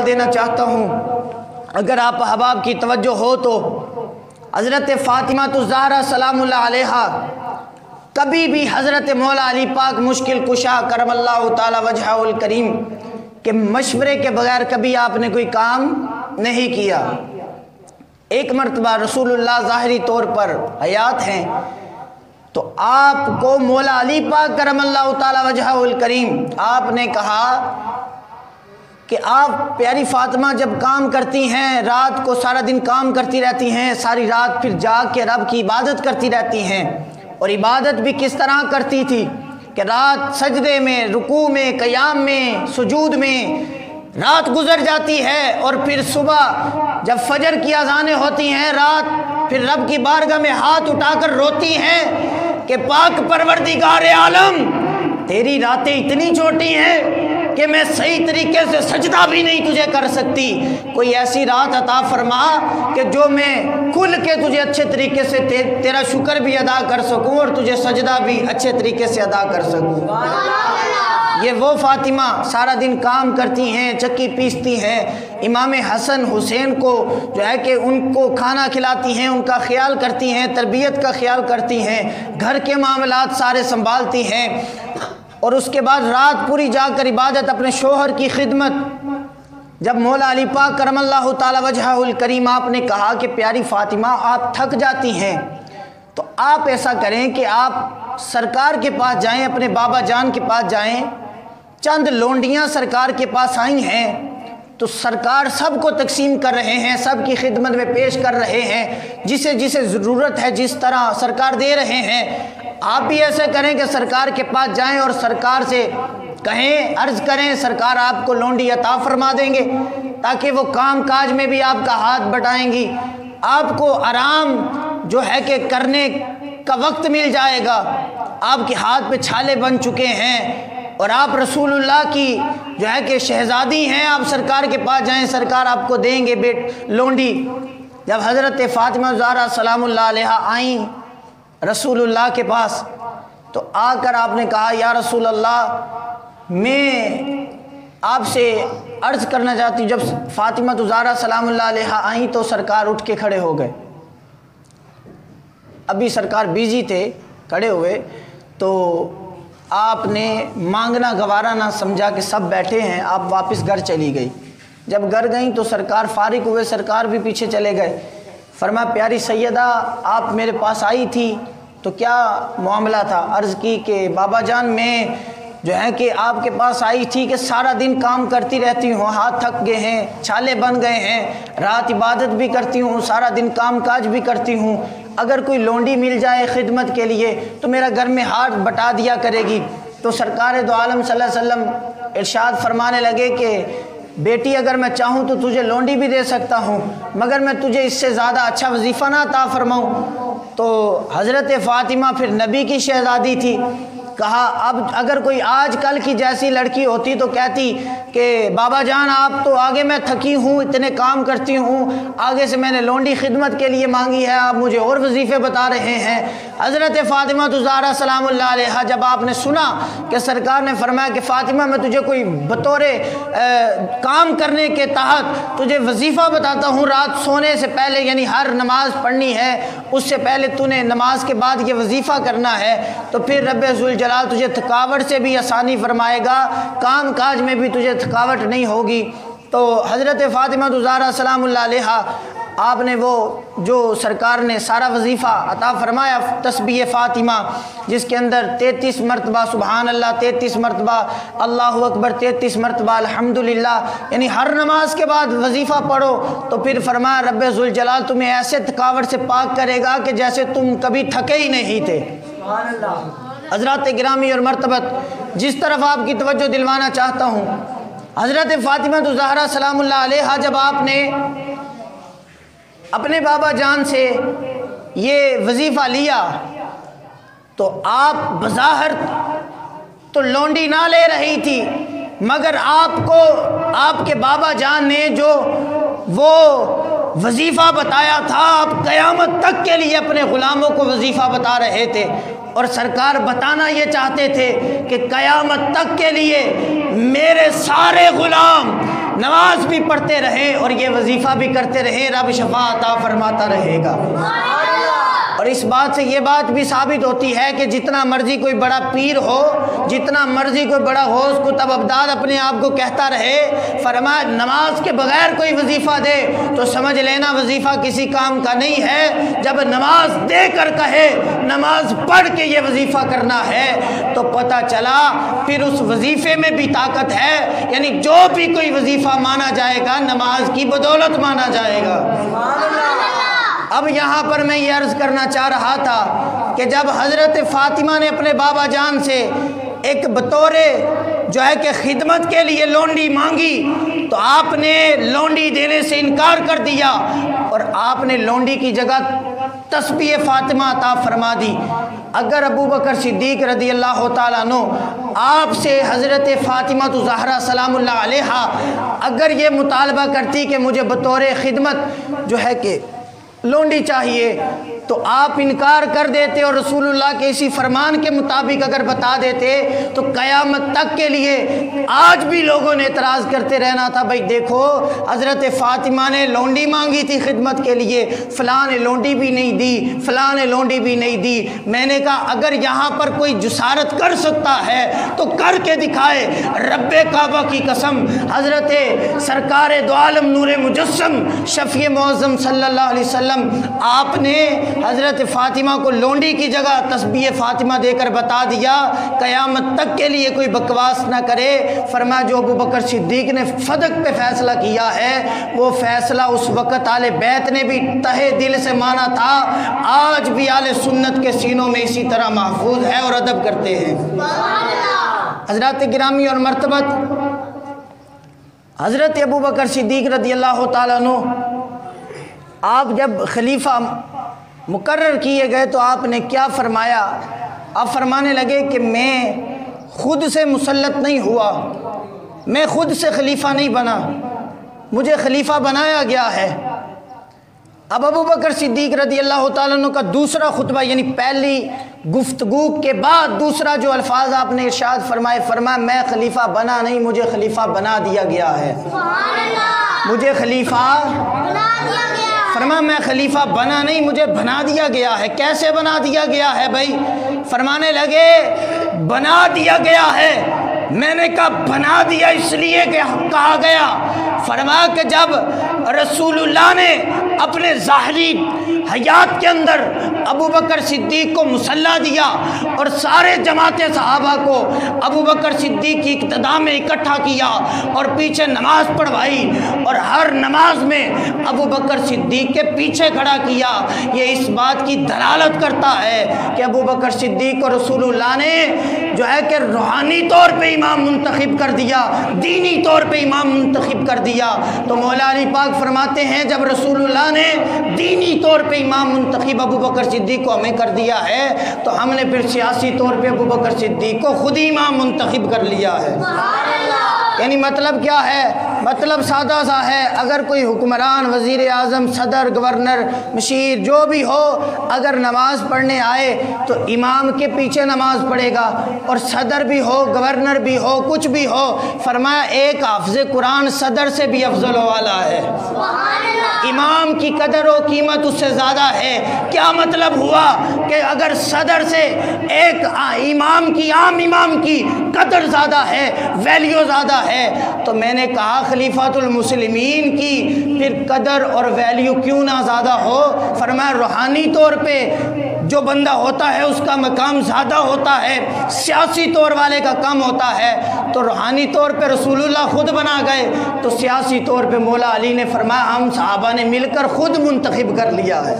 देना चाहता हूँ, अगर आप अहबाब की तवज्जो हो तो हज़रत फ़ातिमा तो ज़हरा सलामुल्लाह अलैहा कभी भी हज़रत मौला अली पाक मुश्किल कुशा करमल्लाहु ताला वजहुल करीम के मशवरे के बगैर कभी आपने कोई काम नहीं किया। एक मरतबा रसूलुल्लाह ज़ाहिरी तौर पर हयात हैं तो आपको मौला अली पाक करमल्लाहु ताला वजहुल करीम आपने कहा कि आप प्यारी फ़ातिमा जब काम करती हैं, रात को सारा दिन काम करती रहती हैं, सारी रात फिर जाग के रब की इबादत करती रहती हैं। और इबादत भी किस तरह करती थी कि रात सजदे में, रुकू में, क़याम में, सुजूद में रात गुजर जाती है और फिर सुबह जब फजर की अज़ानें होती हैं, रात फिर रब की बारगाह में हाथ उठाकर रोती हैं कि पाक परवरदिगार आलम, तेरी रातें इतनी छोटी हैं कि मैं सही तरीके से सजदा भी नहीं तुझे कर सकती। कोई ऐसी रात अता फरमा कि जो मैं खुल के तुझे अच्छे तरीके से तेरा शुक्र भी अदा कर सकूं और तुझे सजदा भी अच्छे तरीके से अदा कर सकूं। ये वो फ़ातिमा सारा दिन काम करती हैं, चक्की पीसती हैं, इमाम हसन हुसैन को जो है कि उनको खाना खिलाती हैं, उनका ख्याल करती हैं, तरबियत का ख्याल करती हैं, घर के मामलात सारे संभालती हैं और उसके बाद रात पूरी जाकर इबादत, अपने शोहर की खिदमत। जब मौला अली पाक करमल्लाहु ताला वजहुल करीम आपने कहा कि प्यारी फ़ातिमा आप थक जाती हैं तो आप ऐसा करें कि आप सरकार के पास जाएं, अपने बाबा जान के पास जाएं। चंद लोंडियाँ सरकार के पास आई हैं तो सरकार सबको तकसीम कर रहे हैं, सब की खिदमत में पेश कर रहे हैं, जिसे जिसे ज़रूरत है जिस तरह सरकार दे रहे हैं। आप भी ऐसे करें कि सरकार के पास जाएं और सरकार से कहें, अर्ज़ करें, सरकार आपको लोंडी अता फरमा देंगे ताकि वो काम काज में भी आपका हाथ बटाएंगी, आपको आराम जो है कि करने का वक्त मिल जाएगा। आपके हाथ पे छाले बन चुके हैं और आप रसूलुल्लाह की जो है कि शहज़ादी हैं, आप सरकार के पास जाएं, सरकार आपको देंगे लोंडी। जब हज़रत फ़ातिमा ज़हरा सलामुल्लाह अलैहा आई रसूलुल्लाह के पास तो आकर आपने कहा, या रसूल अल्लाह, मैं आपसे अर्ज़ करना चाहती हूँ। जब फ़ातिमा ज़हरा सलामुल्लाह अलैहा आई तो सरकार उठ के खड़े हो गए। अभी सरकार बिजी थे, खड़े हुए तो आपने मांगना गवारा ना समझा कि सब बैठे हैं, आप वापस घर चली गई। जब घर गई तो सरकार फारिग हुए, सरकार भी पीछे चले गए। फरमा, प्यारी सैयदा, आप मेरे पास आई थी तो क्या मामला था? अर्ज़ की कि बाबा जान, मैं जो है कि आपके पास आई थी कि सारा दिन काम करती रहती हूँ, हाथ थक गए हैं, छाले बन गए हैं, रात इबादत भी करती हूँ, सारा दिन काम काज भी करती हूँ, अगर कोई लोंडी मिल जाए खिदमत के लिए तो मेरा घर में हाथ बटा दिया करेगी। तो सरकार दो आलम सल्लल्लाहु अलैहि वसल्लम इरशाद फरमाने लगे कि बेटी, अगर मैं चाहूँ तो तुझे लोंडी भी दे सकता हूँ, मगर मैं तुझे इससे ज़्यादा अच्छा वजीफ़ा ना अता फरमाऊँ। तो हज़रत फ़ातिमा फिर नबी की शहज़ादी थी, कहा अब अगर कोई आज कल की जैसी लड़की होती तो कहती कि बाबा जान, आप तो आगे मैं थकी हूँ, इतने काम करती हूँ, आगे से मैंने लोंडी खिदमत के लिए मांगी है, आप मुझे और वजीफ़े बता रहे हैं। हज़रत फ़ातिमा ज़हरा सलामुल्लाह अलैहा जब आपने सुना कि सरकार ने फरमाया कि फ़ातिमा, मैं तुझे कोई बतौरे काम करने के तहत तुझे वजीफ़ा बताता हूँ, रात सोने से पहले, यानी हर नमाज पढ़नी है उससे पहले तूने नमाज के बाद ये वजीफ़ा करना है, तो फिर रब्बे ज़ुल जलाल तुझे थकावट से भी आसानी फरमाएगा, काम काज में भी तुझे थकावट नहीं होगी। तो हज़रत फ़ातिमा ज़हरा सलामुल्लाह अलैहा आपने वो जो सरकार ने सारा वजीफ़ा अता फरमाया, तस्बीह फ़ातिमा, जिसके अंदर 33 मरतबा सुबहान अल्लाह, 33 मरतबा अल्लाहु अकबर, 33 मरतबा अल्हम्दुलिल्लाह, यानी हर नमाज के बाद वजीफ़ा पढ़ो तो फिर फरमाया रब्बे ज़ुल जलाल तुम्हें ऐसे थकावट से पाक करेगा कि जैसे तुम कभी थके ही नहीं थे। हज़रत गिरामी और मरतबत, जिस तरफ आपकी तवज्जो दिलवाना चाहता हूँ, हज़रत फ़ातिमा ज़हरा सलामुल्लाह अलैहा जब आपने अपने बाबा जान से ये वजीफ़ा लिया तो आप बज़ाहिर तो लोंडी ना ले रही थी, मगर आपको आपके बाबा जान ने जो वो वजीफ़ा बताया था, आप क़यामत तक के लिए अपने ग़ुलामों को वजीफ़ा बता रहे थे। और सरकार बताना ये चाहते थे कि क़यामत तक के लिए मेरे सारे ग़ुलाम नमाज भी पढ़ते रहे और ये वजीफ़ा भी करते रहे, रब शफा अता फरमाता रहेगा। और इस बात से ये बात भी साबित होती है कि जितना मर्जी कोई बड़ा पीर हो, जितना मर्जी कोई बड़ा हो, उसको तब अब्दाल अपने आप को कहता रहे, फरमाया नमाज के बगैर कोई वजीफ़ा दे तो समझ लेना वजीफ़ा किसी काम का नहीं है। जब नमाज दे कर कहे नमाज पढ़ के ये वजीफ़ा करना है तो पता चला फिर उस वजीफ़े में भी ताकत है। यानी जो भी कोई वजीफ़ा माना जाएगा नमाज की बदौलत माना जाएगा। अब यहाँ पर मैं ये अर्ज़ करना चाह रहा था कि जब हज़रत फ़ातिमा ने अपने बाबा जान से एक बतौरे जो है कि खिदमत के लिए लौंडी मांगी तो आपने लौंडी देने से इनकार कर दिया और आपने लौंडी की जगह तस्बीह फ़ातिमा अता फरमा दी। अगर अबू बकर सिद्दीक़ रज़ी अल्लाह तआला अन्हु आपसे हज़रत फ़ातिमा तो ज़हरा सलामुल्लाह अलैहा अगर ये मुतालबा करती कि मुझे बतौर खिदमत जो है कि लौंडी चाहिए तो आप इनकार कर देते और रसूलुल्लाह के इसी फरमान के मुताबिक अगर बता देते तो क़यामत तक के लिए आज भी लोगों ने एतराज़ करते रहना था, भाई देखो हज़रत फ़ातिमा ने लौंडी मांगी थी खिदमत के लिए, फ़लाँ ने लौंडी भी नहीं दी, फ़लाँ ने लौंडी भी नहीं दी। मैंने कहा अगर यहाँ पर कोई जुसारत कर सकता है तो करके दिखाए। रब्बे काबा की कसम, हज़रत सरकार दो आलम नूर मुजस्सम शफ़ी मुअज़्ज़म सल्लल्लाहु अलैहि वसल्लम आपने हज़रत फ़ातिमा को लौंडी की जगह तस्बीह फ़ातिमा देकर बता दिया, क़यामत तक के लिए कोई बकवास ना करे। फरमाया जो अबू बकर सिद्दीक़ ने फ़दक पे फ़ैसला किया है वो फ़ैसला उस वक़्त आले बैत ने भी तहे दिल से माना था, आज भी आले सुन्नत के सीनों में इसी तरह महफूज है और अदब करते हैं। हज़रत गिरामी और मर्तबत हज़रत अबू बकर सिद्दीक़ रज़ी अल्लाह तआला अन्हु आप जब खलीफा मुकर्रर किए गए तो आपने क्या फरमाया? आप फरमाने लगे कि मैं ख़ुद से मुसल्लत नहीं हुआ, मैं ख़ुद से खलीफा नहीं बना, मुझे खलीफा बनाया गया है। अब अबू बकर सिद्दीक़ रज़ी अल्लाह तआला अन्हु का दूसरा खुतबा यानी पहली गुफ्तगू के बाद दूसरा जो अल्फाज आपने इरशाद फरमाए, फरमाया मैं खलीफा बना नहीं, मुझे खलीफा बना दिया गया है। मुझे खलीफा फरमाया मैं खलीफा बना नहीं, मुझे बना दिया गया है। कैसे बना दिया गया है भाई? फरमाने लगे बना दिया गया है। मैंने कहा बना दिया इसलिए कि कहा गया, फरमाया कि जब रसूलुल्लाह ने अपने ज़ाहरी हयात के अंदर अबू बकर सिद्दीक़ को मुसल्ला दिया और सारे जमात सहाबा को अबू बकर सिद्दीक़ की इक़्तिदा में इकट्ठा किया और पीछे नमाज पढ़वाई और हर नमाज में अबू बकर सिद्दीक़ के पीछे खड़ा किया, ये इस बात की दलालत करता है कि अबू बकर सिद्दीक़ को रसूलुल्लाह ने जो है कि रूहानी तौर पे इमाम मुंतखब कर दिया, दीनी तौर पे इमाम मुंतखब कर दिया। तो मौला अली पाक फरमाते हैं जब रसूलुल्लाह ने दीनी तौर पे इमाम मुंतखब अबू बकर सिद्दीक़ को हमें कर दिया है तो हमने फिर सियासी तौर पे अबू बकर सिद्दीक़ को खुद ही इमाम मुंतखब कर लिया है। यानी मतलब क्या है? मतलब सादा सा है, अगर कोई हुक्मरान, वज़ीर आज़म, सदर, गवर्नर, मशीर जो भी हो अगर नमाज़ पढ़ने आए तो इमाम के पीछे नमाज़ पढ़ेगा और सदर भी हो, गवर्नर भी हो, कुछ भी हो, फरमाया एक हाफ़िज़ कुरान सदर से भी अफजल वाला है। इमाम की कदर व कीमत उससे ज़्यादा है। क्या मतलब हुआ कि अगर सदर से एक इमाम की, आम इमाम की कदर ज़्यादा है, वैल्यू ज़्यादा है, तो मैंने कहा खलीफातुल मुस्लिमीन की फिर कदर और वैल्यू क्यों ना ज़्यादा हो? फरमाया रूहानी तौर पे जो बंदा होता है उसका मकाम ज़्यादा होता है, सियासी तौर वाले का कम होता है। तो रूहानी तौर पे रसूलुल्लाह खुद बना गए तो सियासी तौर पे मौला अली ने फरमाया हम सहाबा ने मिलकर खुद मुंतखब कर लिया है।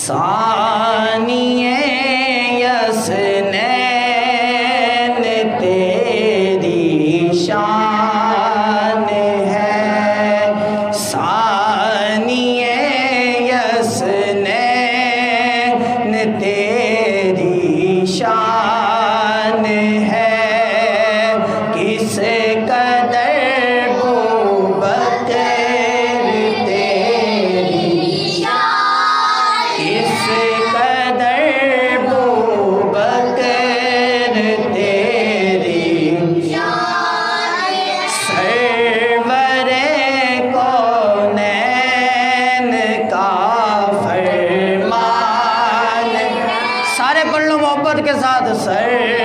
सानिए यसनैन तेरी शान है, सानिए यसनैन तेरी शान है, किस कदर बूबकर तेरी शान इस कदर बूबकर तेरी सरवरे कौनैन का फरमान। सारे पढ़ लो मोहब्बत के साथ। सर